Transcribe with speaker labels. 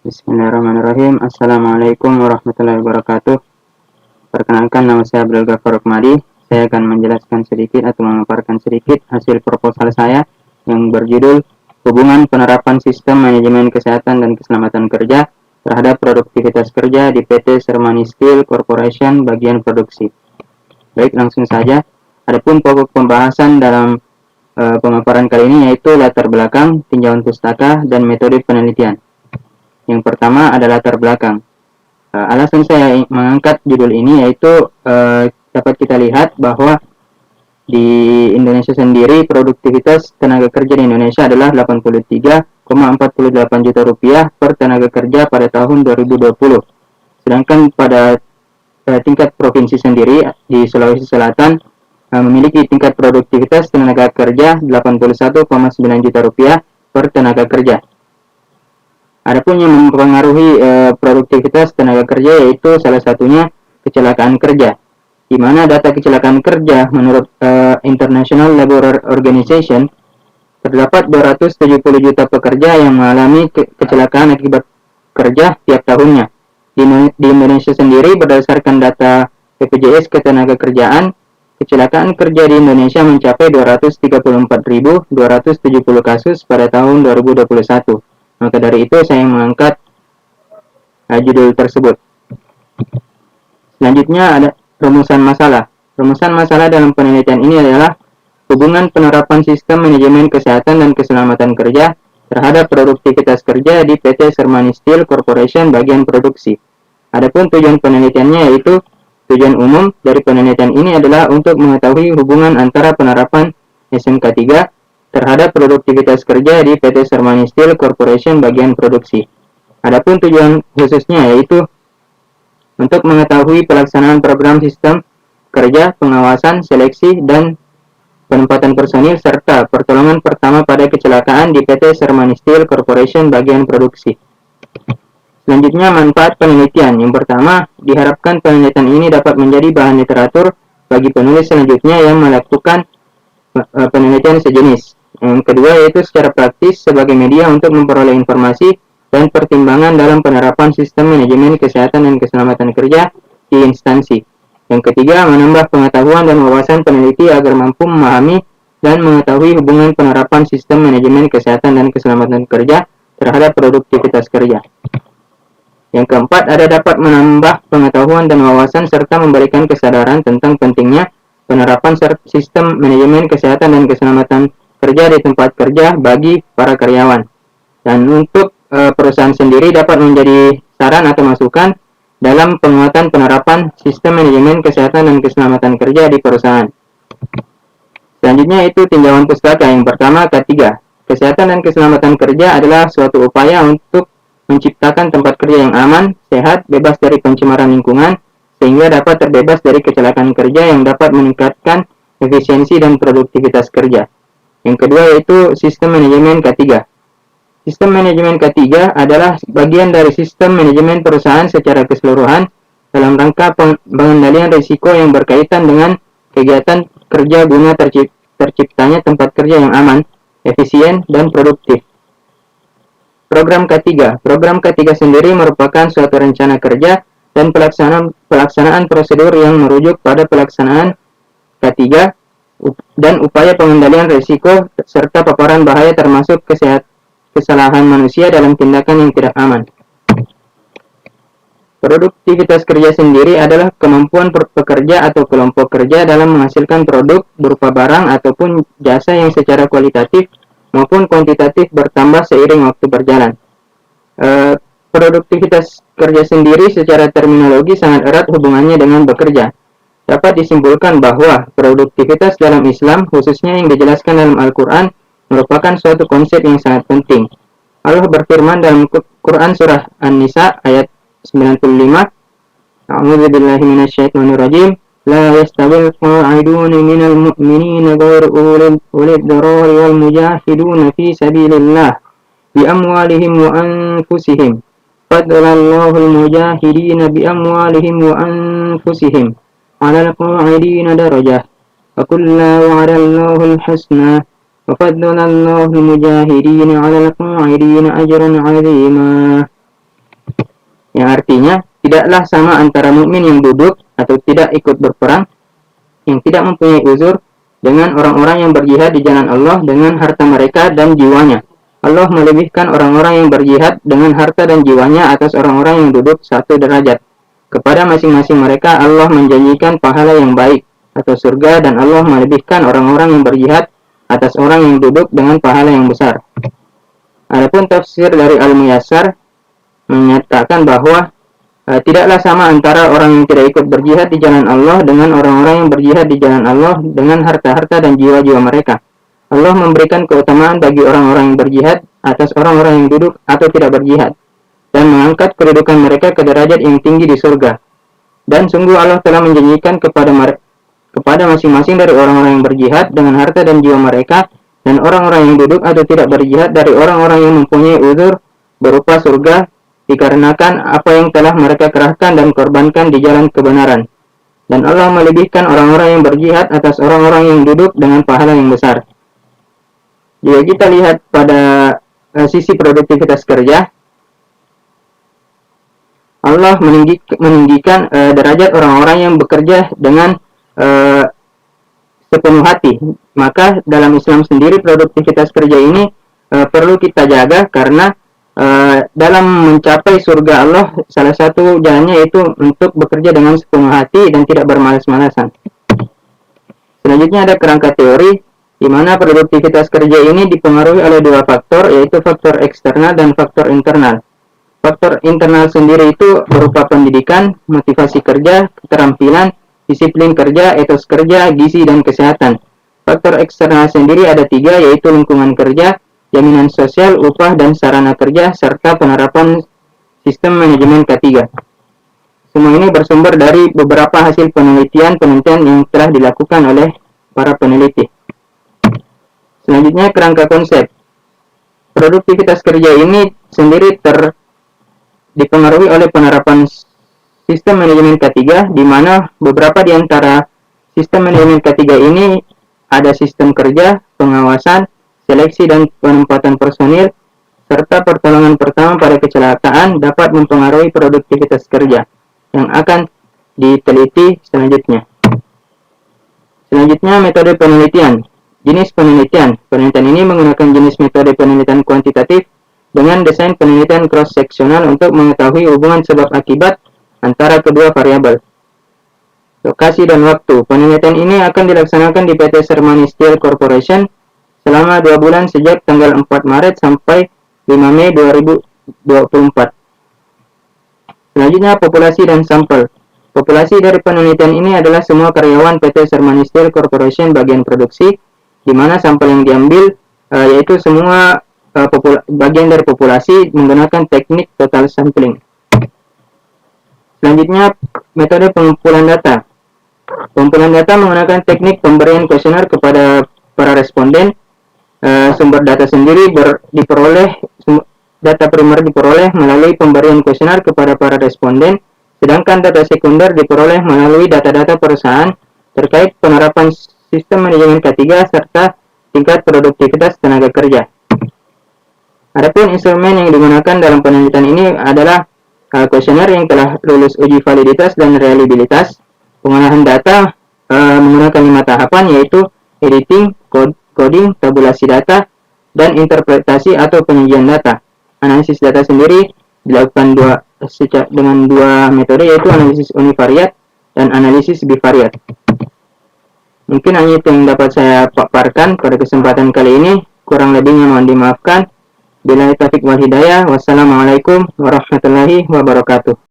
Speaker 1: Bismillahirrahmanirrahim. Assalamualaikum warahmatullahi wabarakatuh. Perkenalkan, nama saya Abdul Ghafar Rukmadi. Saya akan menjelaskan sedikit atau memaparkan sedikit hasil proposal saya yang berjudul Hubungan Penerapan Sistem Manajemen Kesehatan dan Keselamatan Kerja terhadap Produktivitas Kerja di PT Sermani Steel Corporation bagian produksi. Baik, langsung saja. Adapun pokok pembahasan dalam pemaparan kali ini yaitu latar belakang, tinjauan pustaka, dan metode penelitian. Yang pertama ada latar belakang. Alasan saya mengangkat judul ini yaitu dapat kita lihat bahwa di Indonesia sendiri produktivitas tenaga kerja di Indonesia adalah 83,48 juta rupiah per tenaga kerja pada tahun 2020. Sedangkan pada tingkat provinsi sendiri di Sulawesi Selatan memiliki tingkat produktivitas tenaga kerja 81,9 juta rupiah per tenaga kerja. Adapun yang mempengaruhi produktivitas tenaga kerja yaitu salah satunya kecelakaan kerja, di mana data kecelakaan kerja menurut International Labour Organization terdapat 270 juta pekerja yang mengalami kecelakaan akibat kerja tiap tahunnya. Di Indonesia sendiri berdasarkan data BPJS Ketenagakerjaan, kecelakaan kerja di Indonesia mencapai 234.270 kasus pada tahun 2021. Maka dari itu saya mengangkat judul tersebut. Selanjutnya ada rumusan masalah. Rumusan masalah dalam penelitian ini adalah hubungan penerapan sistem manajemen kesehatan dan keselamatan kerja terhadap produktivitas kerja di PT Sermani Steel Corporation bagian produksi. Adapun tujuan penelitiannya yaitu tujuan umum dari penelitian ini adalah untuk mengetahui hubungan antara penerapan SMK 3 terhadap produktivitas kerja di PT Sermani Steel Corporation bagian produksi. Adapun tujuan khususnya yaitu untuk mengetahui pelaksanaan program sistem kerja, pengawasan, seleksi, dan penempatan personil serta pertolongan pertama pada kecelakaan di PT Sermani Steel Corporation bagian produksi. Selanjutnya manfaat penelitian. Yang pertama, diharapkan penelitian ini dapat menjadi bahan literatur bagi penulis selanjutnya yang melakukan penelitian sejenis. Yang kedua yaitu secara praktis sebagai media untuk memperoleh informasi dan pertimbangan dalam penerapan sistem manajemen kesehatan dan keselamatan kerja di instansi. Yang ketiga, menambah pengetahuan dan wawasan peneliti agar mampu memahami dan mengetahui hubungan penerapan sistem manajemen kesehatan dan keselamatan kerja terhadap produktivitas kerja. Yang keempat, dapat menambah pengetahuan dan wawasan serta memberikan kesadaran tentang pentingnya penerapan sistem manajemen kesehatan dan keselamatan kerja di tempat kerja bagi para karyawan. Dan untuk perusahaan sendiri dapat menjadi saran atau masukan dalam penguatan penerapan sistem manajemen kesehatan dan keselamatan kerja di perusahaan. Selanjutnya itu tinjauan pustaka. Yang pertama K3. Kesehatan dan keselamatan kerja adalah suatu upaya untuk menciptakan tempat kerja yang aman, sehat, bebas dari pencemaran lingkungan, sehingga dapat terbebas dari kecelakaan kerja yang dapat meningkatkan efisiensi dan produktivitas kerja. Yang kedua yaitu sistem manajemen K3. Sistem manajemen K3 adalah bagian dari sistem manajemen perusahaan secara keseluruhan dalam rangka pengendalian risiko yang berkaitan dengan kegiatan kerja guna terciptanya tempat kerja yang aman, efisien, dan produktif. Program K3. Program K3 sendiri merupakan suatu rencana kerja dan pelaksanaan prosedur yang merujuk pada pelaksanaan K3 dan upaya pengendalian risiko serta paparan bahaya termasuk kesalahan manusia dalam tindakan yang tidak aman. Produktivitas kerja sendiri adalah kemampuan pekerja atau kelompok kerja dalam menghasilkan produk berupa barang ataupun jasa yang secara kualitatif maupun kuantitatif bertambah seiring waktu berjalan. Produktivitas kerja sendiri secara terminologi sangat erat hubungannya dengan bekerja. Dapat disimpulkan bahwa produktivitas dalam Islam, khususnya yang dijelaskan dalam Al-Quran, merupakan suatu konsep yang sangat penting. Allah berfirman dalam Quran surah An-Nisa ayat 95, A'udzu billahi minasyaitonir rajim, la yastawil qa'iduna minal mu'minina ghairu ulil darari wal mujahiduna fi sabilillah bi amwalihim wa anfusihim. Fadlallahu al-mujahidina bi amwalihim wa anfusihim 'alal qa'idina darajah wa kullu wa'ada Allahul husna wa faddala Allahul mujahidina 'alal qa'idina ajran 'azima. yang artinya tidaklah sama antara mukmin yang duduk atau tidak ikut berperang, yang tidak mempunyai uzur, dengan orang-orang yang berjihad di jalan Allah dengan harta mereka dan jiwanya. Allah melebihkan orang-orang yang berjihad dengan harta dan jiwanya atas orang-orang yang duduk satu derajat. Kepada masing-masing mereka Allah menjanjikan pahala yang baik atau surga, dan Allah melebihkan orang-orang yang berjihad atas orang yang duduk dengan pahala yang besar. Adapun tafsir dari Al-Muyassar menyatakan bahwa tidaklah sama antara orang yang tidak ikut berjihad di jalan Allah dengan orang-orang yang berjihad di jalan Allah dengan harta-harta dan jiwa-jiwa mereka. Allah memberikan keutamaan bagi orang-orang yang berjihad atas orang-orang yang duduk atau tidak berjihad, dan mengangkat kedudukan mereka ke derajat yang tinggi di surga. Dan sungguh Allah telah menjanjikan kepada masing-masing dari orang-orang yang berjihad dengan harta dan jiwa mereka, dan orang-orang yang duduk atau tidak berjihad dari orang-orang yang mempunyai uzur berupa surga, dikarenakan apa yang telah mereka kerahkan dan korbankan di jalan kebenaran. Dan Allah melebihkan orang-orang yang berjihad atas orang-orang yang duduk dengan pahala yang besar. Jika kita lihat pada sisi produktivitas kerja, Allah meninggikan derajat orang-orang yang bekerja dengan sepenuh hati. Maka dalam Islam sendiri produktivitas kerja ini perlu kita jaga, karena dalam mencapai surga Allah salah satu jalannya yaitu untuk bekerja dengan sepenuh hati dan tidak bermalas-malasan. Selanjutnya ada kerangka teori, di mana produktivitas kerja ini dipengaruhi oleh dua faktor, yaitu faktor eksternal dan faktor internal. Faktor internal sendiri itu berupa pendidikan, motivasi kerja, keterampilan, disiplin kerja, etos kerja, gizi, dan kesehatan. Faktor eksternal sendiri ada tiga, yaitu lingkungan kerja, jaminan sosial, upah, dan sarana kerja, serta penerapan sistem manajemen K3. Semua ini bersumber dari beberapa hasil penelitian yang telah dilakukan oleh para peneliti. Selanjutnya kerangka konsep. Produktivitas kerja ini sendiri dipengaruhi oleh penerapan sistem manajemen K3, di mana beberapa di antara sistem manajemen K3 ini ada sistem kerja, pengawasan, seleksi dan penempatan personil, serta pertolongan pertama pada kecelakaan dapat mempengaruhi produktivitas kerja yang akan diteliti selanjutnya. Selanjutnya metode penelitian. Jenis penelitian. Penelitian ini menggunakan jenis metode penelitian kuantitatif dengan desain penelitian cross-seksional untuk mengetahui hubungan sebab akibat antara kedua variabel. Lokasi dan waktu. Penelitian ini akan dilaksanakan di PT Sermani Steel Corporation selama 2 bulan sejak tanggal 4 Maret sampai 5 Mei 2024. Selanjutnya populasi dan sampel. Populasi dari penelitian ini adalah semua karyawan PT Sermani Steel Corporation bagian produksi, di mana sampel yang diambil yaitu semua bagian dari populasi menggunakan teknik total sampling. Selanjutnya metode pengumpulan data. Pengumpulan data menggunakan teknik pemberian kuesioner kepada para responden. Sumber data sendiri data primer diperoleh melalui pemberian kuesioner kepada para responden, sedangkan data sekunder diperoleh melalui data-data perusahaan terkait penerapan sistem manajemen K3 serta tingkat produktivitas tenaga kerja. Adapun instrumen yang digunakan dalam penelitian ini adalah kuesioner yang telah lulus uji validitas dan reliabilitas, pengolahan data menggunakan 5 tahapan, yaitu editing, coding, tabulasi data, dan interpretasi atau penyajian data. Analisis data sendiri dilakukan dengan dua metode, yaitu analisis univariat dan analisis bivariat. Mungkin hanya itu yang dapat saya paparkan pada kesempatan kali ini. Kurang lebihnya mohon dimaafkan. Billahi taufiq wal hidayah. Wassalamualaikum warahmatullahi wabarakatuh.